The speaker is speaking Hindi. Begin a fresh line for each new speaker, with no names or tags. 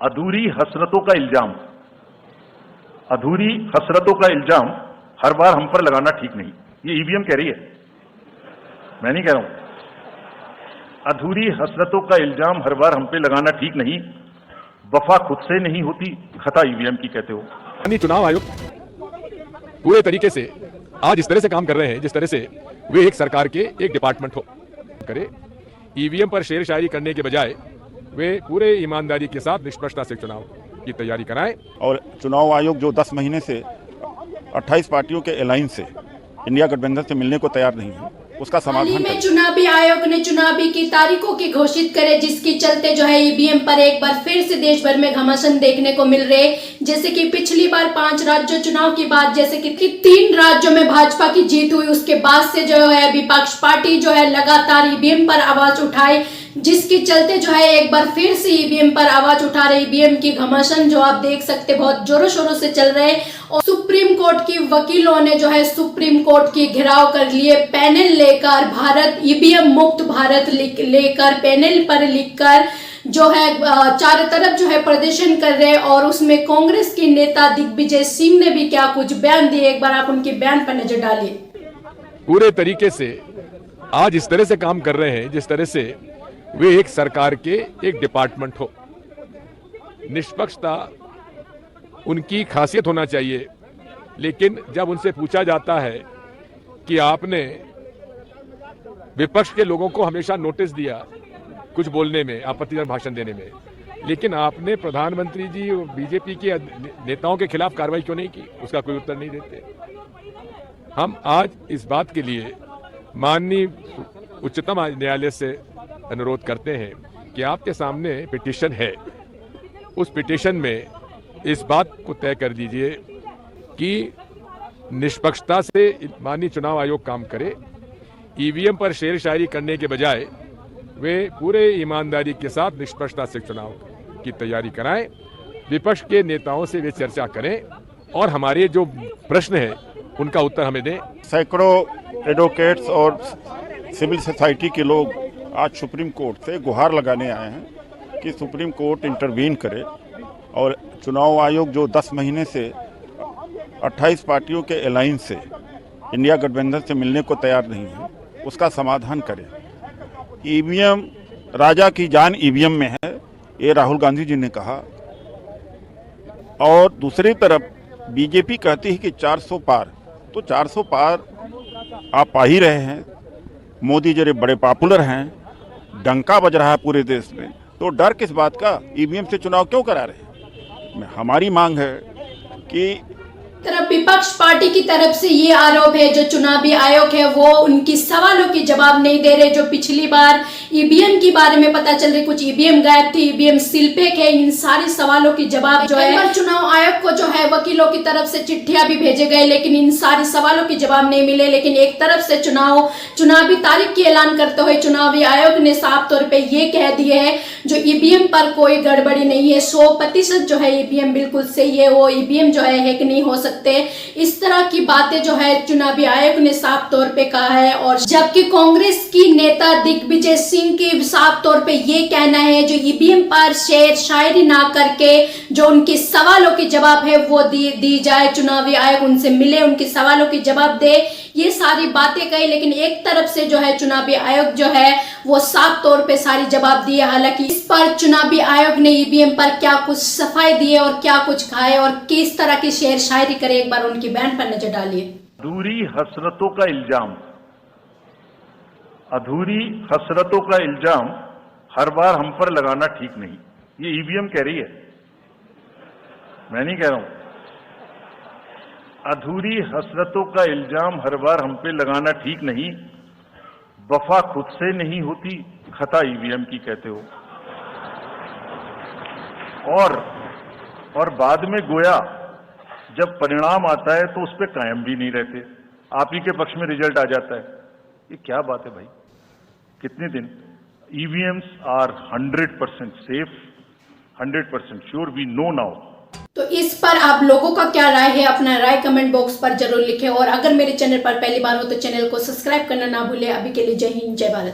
अधूरी हसरतों का इल्जाम, अधूरी हसरतों का इल्जाम हर बार हम पर लगाना ठीक नहीं। ये ईवीएम कह रही है, मैं नहीं कह रहा हूं। अधूरी हसरतों का इल्जाम हर बार हम पे लगाना ठीक नहीं। वफा खुद से नहीं होती, खता ईवीएम की कहते हो।
चुनाव आयोग पूरे तरीके से आज इस तरह से काम कर रहे हैं जिस तरह से वे एक सरकार के एक डिपार्टमेंट हो करे। ईवीएम पर शेर शायरी करने के बजाय वे पूरे ईमानदारी के साथ निष्पक्षता से चुनाव की तैयारी कराएं।
और चुनाव आयोग जो 10 महीने से 28 पार्टियों के अलायंस से इंडिया गठबंधन से मिलने को तैयार नहीं है, उसका समाधान
में चुनावी आयोग ने चुनावी की तारीखों की घोषित करे, जिसके चलते जो है ईवीएम पर एक बार फिर से देश भर में घमासान देखने को मिल रहे। जैसे कि पिछली बार 5 राज्यों चुनाव के बाद जैसे कि 3 राज्यों में भाजपा की जीत हुई, उसके बाद से जो है विपक्ष पार्टी जो है लगातार ईवीएम पर आवाज उठाई, जिसके चलते जो है एक बार फिर से ईवीएम पर आवाज उठा रहे। ईवीएम की घमासान जो आप देख सकते बहुत जोरों शोरों से चल रहे हैं। और सुप्रीम कोर्ट की वकीलों ने जो है सुप्रीम कोर्ट की घेराव कर लिए, पैनल लेकर भारत ईवीएम मुक्त भारत लेकर पैनल पर लिखकर जो है चारों तरफ जो है प्रदर्शन कर रहे हैं। और उसमें कांग्रेस के नेता दिग्विजय सिंह ने भी क्या कुछ बयान दिए, एक बार आप उनके बयान पर नजर डालिए।
पूरे तरीके से आज इस तरह से काम कर रहे हैं जिस तरह से वे एक सरकार के एक डिपार्टमेंट हो। निष्पक्षता उनकी खासियत होना चाहिए, लेकिन जब उनसे पूछा जाता है कि आपने विपक्ष के लोगों को हमेशा नोटिस दिया कुछ बोलने में, आपत्तिजनक भाषण देने में, लेकिन आपने प्रधानमंत्री जी और बीजेपी के नेताओं के खिलाफ कार्रवाई क्यों नहीं की, उसका कोई उत्तर नहीं देते। हम आज इस बात के लिए माननीय उच्चतम न्यायालय से अनुरोध करते हैं कि आपके सामने पिटीशन है, उस पिटीशन में इस बात को तय कर दीजिए कि निष्पक्षता से माननीय चुनाव आयोग काम करे। ईवीएम पर शेर शायरी करने के बजाय वे पूरे ईमानदारी के साथ निष्पक्षता से चुनाव की तैयारी कराएं। विपक्ष के नेताओं से वे चर्चा करें और हमारे जो प्रश्न हैं उनका उत्तर हमें दें।
सैकड़ों एडवोकेट्स और सिविल सोसाइटी के लोग आज सुप्रीम कोर्ट से गुहार लगाने आए हैं कि सुप्रीम कोर्ट इंटरवीन करे और चुनाव आयोग जो 10 महीने से 28 पार्टियों के अलायंस से इंडिया गठबंधन से मिलने को तैयार नहीं है, उसका समाधान करे। ईवीएम राजा की जान ईवीएम में है, ये राहुल गांधी जी ने कहा। और दूसरी तरफ बीजेपी कहती है कि 400 पार, तो 400 पार आप पा ही रहे हैं। मोदी जी बड़े पॉपुलर हैं, डंका बज रहा है पूरे देश में, तो डर किस बात का? ईवीएम से चुनाव क्यों करा रहे हैं? हमारी मांग है कि
तरफ विपक्ष पार्टी की तरफ से ये आरोप है जो चुनावी आयोग है वो उनकी सवालों की जवाब नहीं दे रहे। जो पिछली बार ईवीएम के बारे में पता चल रही, कुछ ईवीएम गायब थी, ईवीएम सिलपेक है, इन सारे सवालों की जवाब जो है चुनाव आयोग को जो है वकीलों की तरफ से चिट्ठियां भी भेजे गए, लेकिन इन सारे सवालों की जवाब नहीं मिले। लेकिन एक तरफ से चुनावी तारीख की ऐलान करते हुए चुनावी आयोग ने साफ तौर पर ये कह दिए है जो ईवीएम पर कोई गड़बड़ी नहीं है, 100% जो है ईवीएम बिल्कुल सही है, वो ईवीएम जो है हैक नहीं हो सकते। इस तरह की बातें जो है चुनावी आयोग ने साफ तौर पे कहा है। और जबकि कांग्रेस की नेता दिग्विजय सिंह की साफ तौर पे ये कहना है जो ईवीएम पर शेर शायरी ना करके जो उनके सवालों के जवाब है वो दी जाए, चुनावी आयोग उनसे मिले, उनके सवालों के जवाब दे, ये सारी बातें कही। लेकिन एक तरफ से जो है चुनावी आयोग जो है वो साफ तौर पे सारी जवाब दिए। हालांकि इस पर चुनावी आयोग ने ईवीएम पर क्या कुछ सफाई दी है और क्या कुछ खाए और किस तरह की शेर शायरी करे, एक बार उनकी बयान पर नजर डालिए।
अधूरी हसरतों का इल्जाम, अधूरी हसरतों का इल्जाम हर बार हम पर लगाना ठीक नहीं। ये ईवीएम कह रही है, मैं नहीं कह रहा हूं। अधूरी हसरतों का इल्जाम हर बार हम पे लगाना ठीक नहीं। वफा खुद से नहीं होती, खता ईवीएम की कहते हो। और बाद में गोया जब परिणाम आता है तो उस पर कायम भी नहीं रहते, आप ही के पक्ष में रिजल्ट आ जाता है। ये क्या बात है भाई? कितने दिन? EVMs are 100% safe, 100% sure, we know now.
तो इस पर आप लोगों का क्या राय है, अपना राय कमेंट बॉक्स पर जरूर लिखें। और अगर मेरे चैनल पर पहली बार हो तो चैनल को सब्सक्राइब करना ना भूलें। अभी के लिए जय हिंद, जय भारत।